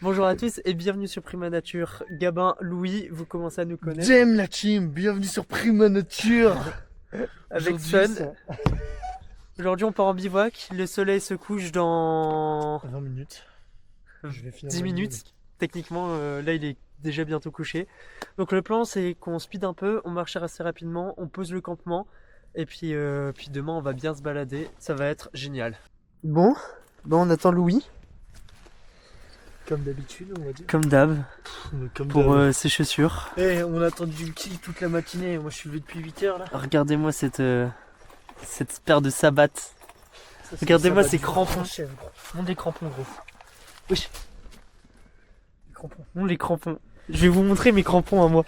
Bonjour à tous et bienvenue sur Prima Nature. Gabin, Louis, vous commencez à nous connaître. J'aime la team, bienvenue sur Prima Nature. Avec Aujourd'hui, Sun. Aujourd'hui on part en bivouac, le soleil se couche dans 20 minutes. Je vais finir 10 minutes. Techniquement là il est déjà bientôt couché. Donc le plan c'est qu'on speed un peu, on marche assez rapidement, on pose le campement et puis demain on va bien se balader, ça va être génial. Bon on attend Louis. Comme d'habitude, on va dire. Comme d'hab, Comme pour ses chaussures. on a attendu qui toute la matinée. Moi, je suis levé depuis 8h là. Regardez-moi cette paire de sabates. Regardez-moi ces crampons. Montre les crampons, gros. Oui. Les crampons. Montre les crampons. Je vais vous montrer mes crampons à moi.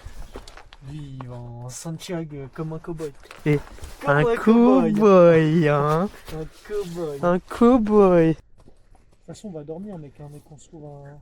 Lui, il va en Santiago comme un cowboy. Et Comme un cowboy, hein. Un cowboy. Un cowboy. De toute façon, on va dormir, mec. Hein, mec, on se trouve un.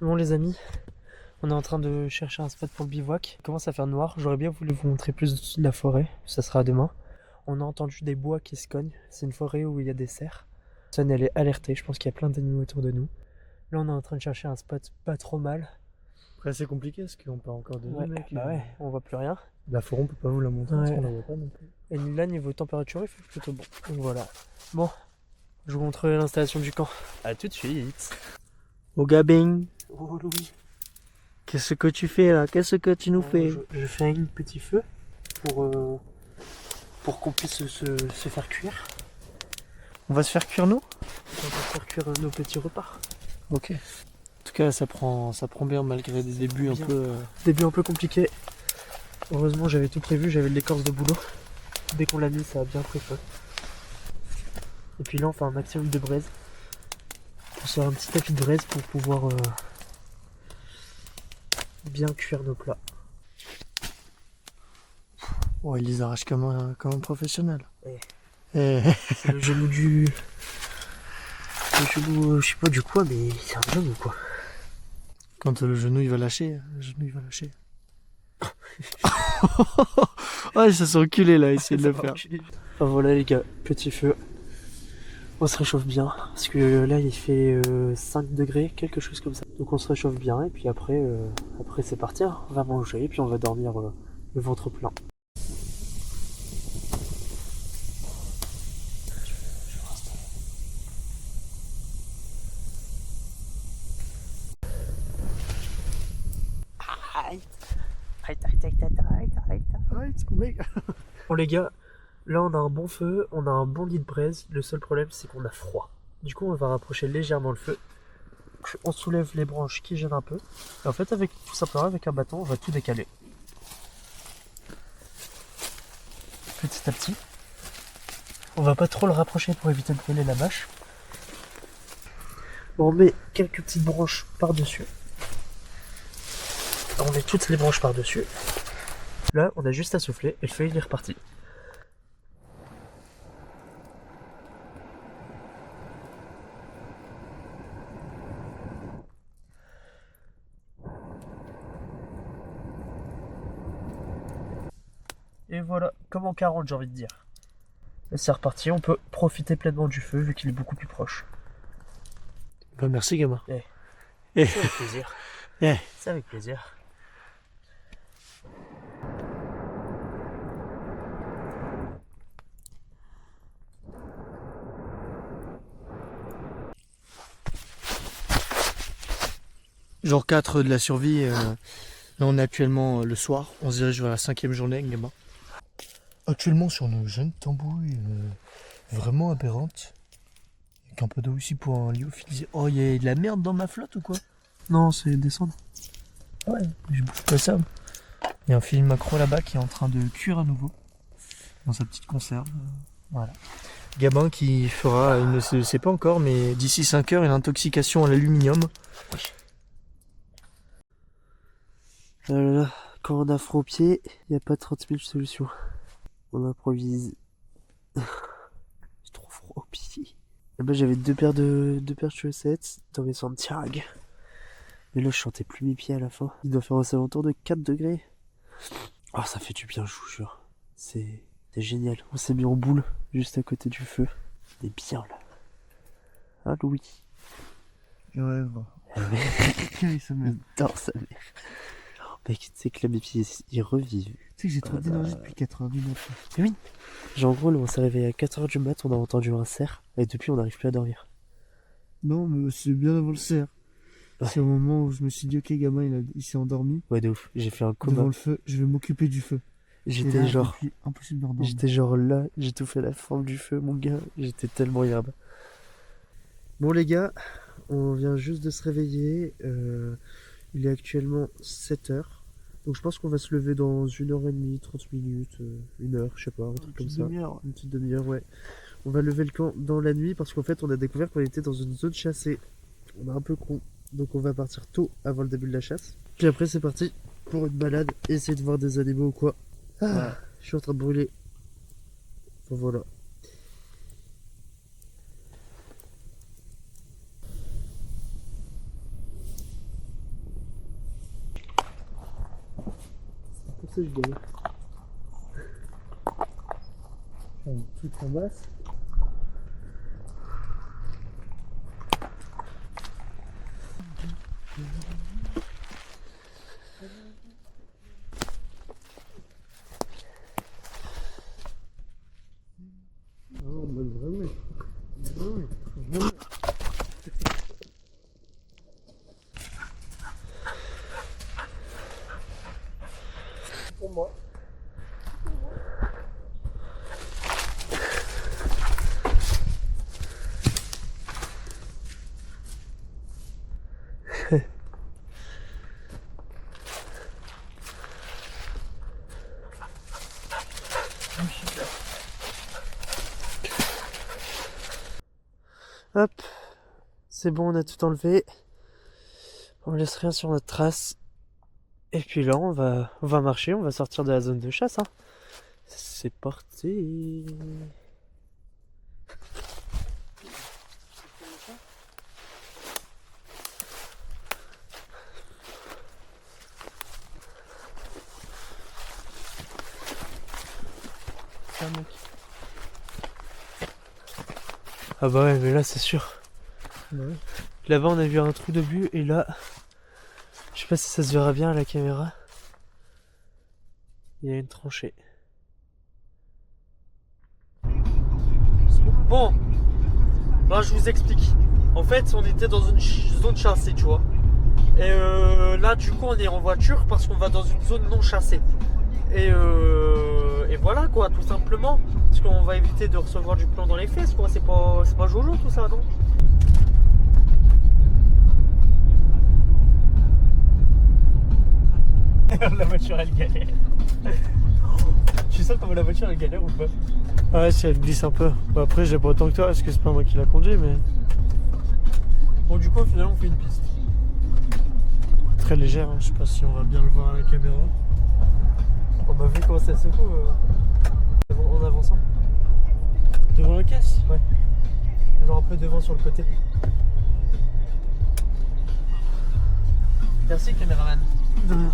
Bon les amis, on est en train de chercher un spot pour le bivouac. Il commence à faire noir, j'aurais bien voulu vous montrer plus de la forêt, ça sera demain. On a entendu des bois qui se cognent, c'est une forêt où il y a des cerfs. Sun elle est alertée, je pense qu'il y a plein d'animaux autour de nous. Là on est en train de chercher un spot pas trop mal. Après, c'est compliqué parce qu'on part encore de Ouais, nuit, mec. bah ouais, on voit plus rien. La forêt, on peut pas vous la montrer parce Ouais. qu'on la voit pas non plus. Et là niveau température il fait plutôt bon. Donc voilà. Bon, je vous montrerai l'installation du camp. A tout de suite. Oh Gabin. Oh, Louis. Qu'est-ce que tu fais là? Qu'est-ce que tu nous fais? Je fais un petit feu pour qu'on puisse se faire cuire. On va se faire cuire nous? On va faire cuire nos petits repas. Ok. En tout cas, ça prend bien malgré des débuts un Bien. peu. Début un peu compliqué. Heureusement j'avais tout prévu, j'avais de l'écorce de boulot. Dès qu'on l'a mis ça a bien pris feu. Et puis là on fait un maximum de braise. On sort un petit tapis de braise pour pouvoir bien cuire nos plats. Oh, il les arrache comme un professionnel. Ouais. Et C'est le genou du... Le genou, je sais pas du quoi, mais c'est un genou quoi. quand le genou il va lâcher, Ouais, ça s'est enculé là, essayer de le faire. Enfin voilà les gars, petit feu. On se réchauffe bien, parce que là il fait 5 degrés, quelque chose comme ça. Donc on se réchauffe bien et puis après c'est parti, hein. On va manger et puis on va dormir le ventre plein. Bon les gars, là on a un bon feu, on a un bon lit de braise, le seul problème c'est qu'on a froid. Du coup on va rapprocher légèrement le feu. On soulève les branches qui gênent un peu. Et en fait tout simplement avec un bâton on va tout décaler. Petit à petit. On va pas trop le rapprocher pour éviter de brûler la bâche. On met quelques petites branches par-dessus. On met toutes les branches par-dessus. Là, on a juste à souffler et le feu il est reparti. Et voilà, comme en 40 j'ai envie de dire. Et c'est reparti, on peut profiter pleinement du feu vu qu'il est beaucoup plus proche. Bah merci gamin. C'est avec plaisir. Eh. C'est avec plaisir. Jour 4 de la survie, là on est actuellement le soir, on se dirige vers la 5e journée avec gamin. Actuellement sur nos jeunes tambouilles vraiment aberrantes. Avec un peu d'eau ici pour un lyophilisé. Oh, il y a de la merde dans ma flotte ou quoi? Non, c'est descendre. Ouais, je bouffe pas ça. Il y a un filet macro là-bas qui est en train de cuire à nouveau. Dans sa petite conserve. Voilà. Gabin qui fera, il ne le sait pas encore, mais d'ici 5 heures, une intoxication à l'aluminium. Oh là là, quand on a froid aux pieds, il n'y a pas 30 000 solutions. On improvise. J'ai trop froid aux pieds. Là-bas, j'avais deux paires de chaussettes dans mes Santiago. Mais là, je sentais plus mes pieds à la fin. Il doit faire aux alentours de 4 degrés. Oh, ça fait du bien, je vous jure. C'est génial. On s'est mis en boule, juste à côté du feu. On est bien, là. Hein, Louis? Ouais, bon. Il dort, sa mère. Mec, tu sais que là, mes pieds, ils revivent. Tu sais que j'ai trop d'énergie depuis 4h du matin. Oui. Genre, en gros, là, on s'est réveillé à 4h du mat, on a entendu un cerf, et depuis, on n'arrive plus à dormir. Non, mais c'est bien avant le cerf. Ouais. C'est au moment où je me suis dit, ok, gamin, il s'est endormi. Ouais, de ouf. J'ai fait un Devant coma. le feu, je vais m'occuper du feu. J'étais genre... Impossible de redormir. J'étais genre là, j'ai tout fait la forme du feu, mon gars. J'étais tellement yerbe. Bon, les gars, on vient juste de se réveiller. Il est actuellement 7h. Donc, je pense qu'on va se lever dans 1h30, 30 minutes, 1h, je sais pas, un truc comme ça. Une petite demi-heure, ouais. On va lever le camp dans la nuit parce qu'en fait, on a découvert qu'on était dans une zone chassée. On est un peu con. Donc, on va partir tôt avant le début de la chasse. Puis après, c'est parti pour une balade, essayer de voir des animaux ou quoi. Ah, ouais. Je suis en train de brûler. Enfin, voilà. C'est pour ça que je gagne. Tout en basse. Oh, bah vraiment. Vraiment. Pour moi. Hop, c'est bon, on a tout enlevé. On laisse rien sur notre trace. Et puis là, on va marcher, on va sortir de la zone de chasse. Hein. C'est parti. Mec. Ah bah ouais, mais là c'est sûr. Ouais. Là-bas on a vu un trou de but et là, je sais pas si ça se verra bien à la caméra. Il y a une tranchée. Bon, là je vous explique. En fait, on était dans une zone chassée, tu vois. Et là, du coup, on est en voiture parce qu'on va dans une zone non chassée. Et voilà quoi, tout simplement. Parce qu'on va éviter de recevoir du plomb dans les fesses, quoi. C'est pas Jojo tout ça, non? La voiture elle galère. Tu sens comment la voiture elle galère ou pas? Ouais, si elle glisse un peu. Bon, après, j'ai pas autant que toi parce que c'est pas moi qui l'a conduit, mais. Bon, du coup, finalement, on fait une piste. Très légère, hein. Je sais pas si on va bien le voir à la caméra. On va vu comment ça secoue en avançant. Devant la caisse? Ouais. Genre un peu devant sur le côté. Merci caméraman. De rien.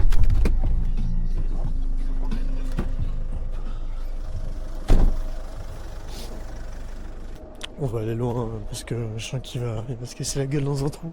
On va aller loin parce que je sens qu'il va se casser la gueule dans un trou.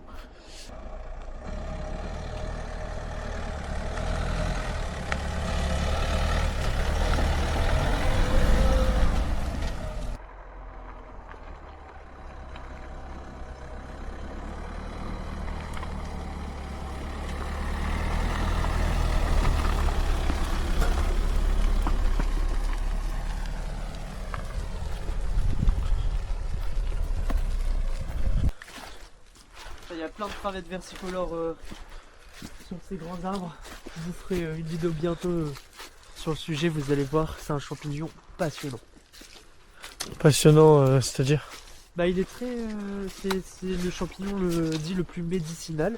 Il y a plein de crevettes versicolores sur ces grands arbres. Je vous ferai une vidéo bientôt sur le sujet, vous allez voir, c'est un champignon passionnant. Passionnant, c'est-à-dire? Bah il est très... c'est le champignon dit le plus médicinal.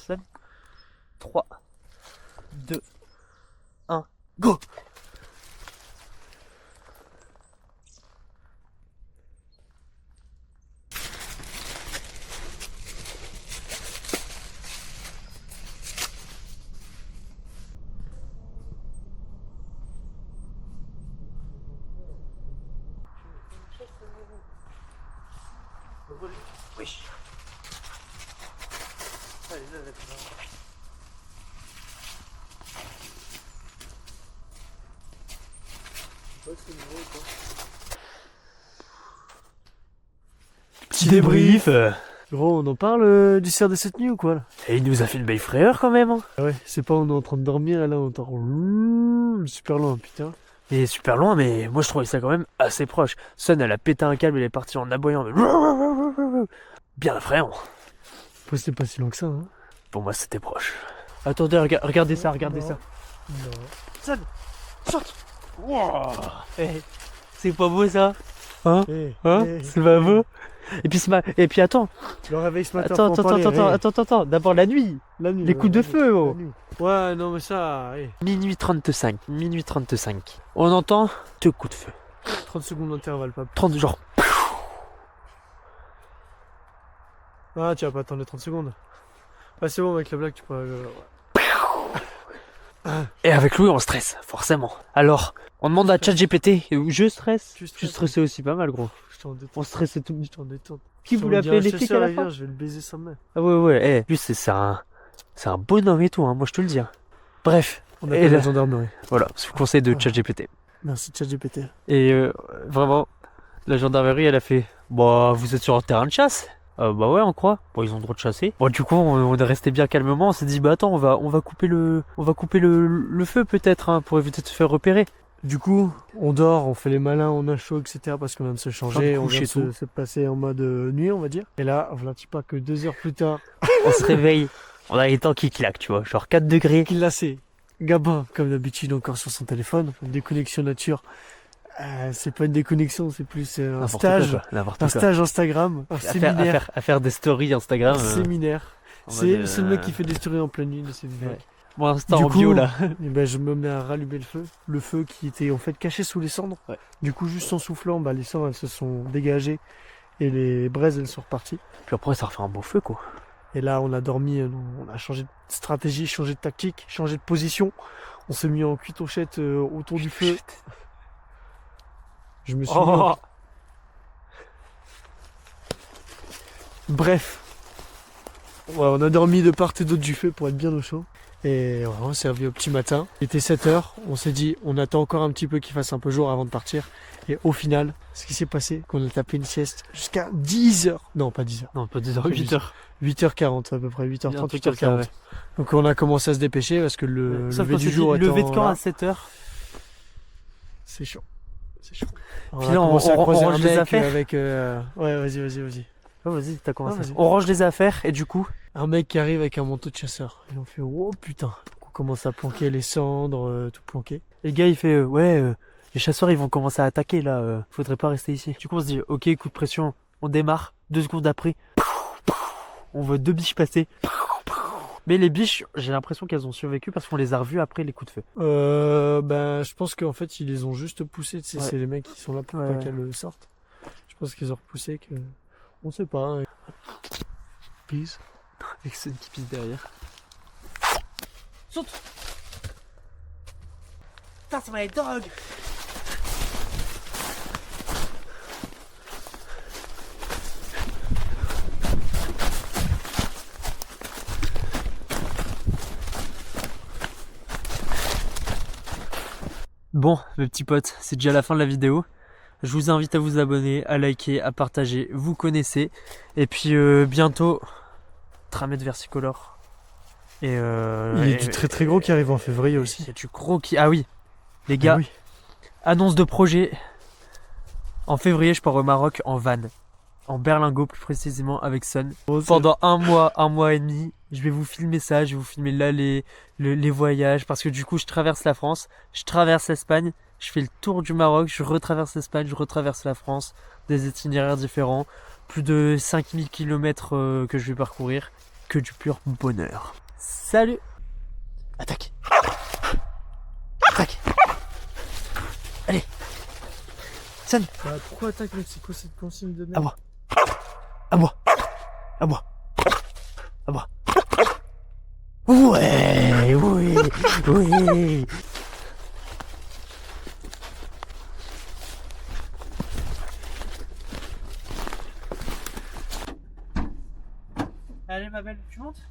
7, 3, 2, 1, go! Wesh. Allez, là, là, Petit débrief. Gros, on en parle du cerf de cette nuit ou quoi là? Et il nous a fait une belle frayeur quand même. Hein. Ah ouais, c'est pas on est en train de dormir et là on entend super loin, putain. Il est super loin, mais moi je trouvais ça quand même assez proche. Sun, elle a pété un câble, elle est partie en aboyant. Mais... bien effrayant. Après, c'était pas si loin que ça. Hein. Pour moi, c'était proche. Attendez, regardez ça, regardez ça. Non. Sun, saute. Wow. Hey, c'est pas beau ça? Hein? C'est pas beau? Et puis attends. Le réveil ce matin. Attends. D'abord la nuit. La nuit. Les coups de feu, oh. Ouais, non mais ça. Hey. Minuit 35. On entend 2 coups de feu. 30 secondes d'intervalle, pas plus. 30 genre. Ah, tu vas pas attendre les 30 secondes. Ah, c'est bon, avec la blague, tu peux. Et avec Louis, on stresse, forcément. Alors, on demande à ChatGPT. Je stresse. Je stressais aussi pas mal, gros. On stressait tout. Je t'en détente. Qui voulait appeler les flics à la fin? Je vais le baiser sa mère. Ah ouais. Lui, c'est un bonhomme et tout, hein, moi je te le dis. Hein. Bref. On appelle la gendarmerie. Voilà, c'est le conseil de ChatGPT. Merci ChatGPT. Et vraiment, la gendarmerie, elle a fait. Bah, vous êtes sur un terrain de chasse? Bah ouais, on croit. Bon, ils ont le droit de chasser. Bon, du coup, on est resté bien calmement. On s'est dit, bah attends, on va couper le feu peut-être, hein, pour éviter de se faire repérer. Du coup, on dort, on fait les malins, on a chaud, etc. Parce qu'on vient de se changer, on vient de se passer en mode nuit, on va dire. Et là, voilà, tu pas que 2 heures plus tard, on se réveille. On a les temps qui claquent, tu vois, genre 4 degrés. Glacé. Gabin, comme d'habitude, encore sur son téléphone. Déconnexion nature. C'est pas une déconnexion, c'est plus un stage. Un stage Instagram. Un séminaire. À faire des stories Instagram. Un séminaire. C'est le mec qui fait des stories en pleine nuit de cette vague. Bon, instant en bio là. Et ben, je me mets à rallumer le feu. Le feu qui était en fait caché sous les cendres. Ouais. Du coup, juste en soufflant, bah, les cendres elles se sont dégagées et les braises elles sont reparties. Puis après, ça refait un beau feu quoi. Et là, on a dormi, on a changé de stratégie, changé de tactique, changé de position. On s'est mis en cuitochette autour du feu. Je me suis mis en... Bref. Ouais, on a dormi de part et d'autre du feu pour être bien au chaud. Et ouais, on s'est revu au petit matin. Il était 7h. On s'est dit, on attend encore un petit peu qu'il fasse un peu jour avant de partir. Et au final, ce qui s'est passé, qu'on a tapé une sieste jusqu'à 10h. Non, pas 10h. Non, pas 10h, 8h. 8h40 à peu près, 8h30, 8h40. Ouais. Donc on a commencé à se dépêcher parce que le lever du jour étant... Le lever de camp à 7h. C'est chaud. C'est chaud. Puis là, on range les affaires. Avec, Ouais, vas-y. Oh, vas-y, t'as commencé. On range les affaires et du coup... Un mec qui arrive avec un manteau de chasseur. Et on fait, oh putain. On commence à planquer les cendres, tout planquer. Et le gars, il fait, les chasseurs, ils vont commencer à attaquer là. Faudrait pas rester ici. Du coup, on se dit, ok, coup de pression. On démarre. 2 secondes après, on voit 2 biches passer. Mais les biches, j'ai l'impression qu'elles ont survécu parce qu'on les a revues après les coups de feu. Ben, je pense qu'en fait, ils les ont juste poussées. Tu sais, c'est les mecs qui sont là pour pas qu'elles sortent. Je pense qu'ils ont repoussé que... On sait pas. Hein. Pisse. Avec ceux qui pissent derrière. Saute! Putain, ça va être drogue! Bon, mes petits potes, c'est déjà la fin de la vidéo. Je vous invite à vous abonner, à liker, à partager, vous connaissez. Et puis bientôt, Tramette Versicolor. Et il y a du très très gros qui arrive en février aussi. Il y a du gros qui... Ah oui, les gars, annonce de projet. En février, je pars au Maroc en van. En berlingot plus précisément avec Sun. Pendant un mois et demi, je vais vous filmer ça, je vais vous filmer l'aller, les voyages. Parce que du coup, je traverse la France, je traverse l'Espagne Je fais le tour du Maroc, je retraverse l'Espagne, je retraverse la France, des itinéraires différents, plus de 5000 km que je vais parcourir, que du pur bonheur. Salut! Attaque! Attaque! Allez! Tiens! Bah, pourquoi attaque, mec? C'est quoi cette consigne de merde? À moi! À moi! À moi! À moi! Ouais! Oui! Oui! Allez ma belle, tu montes?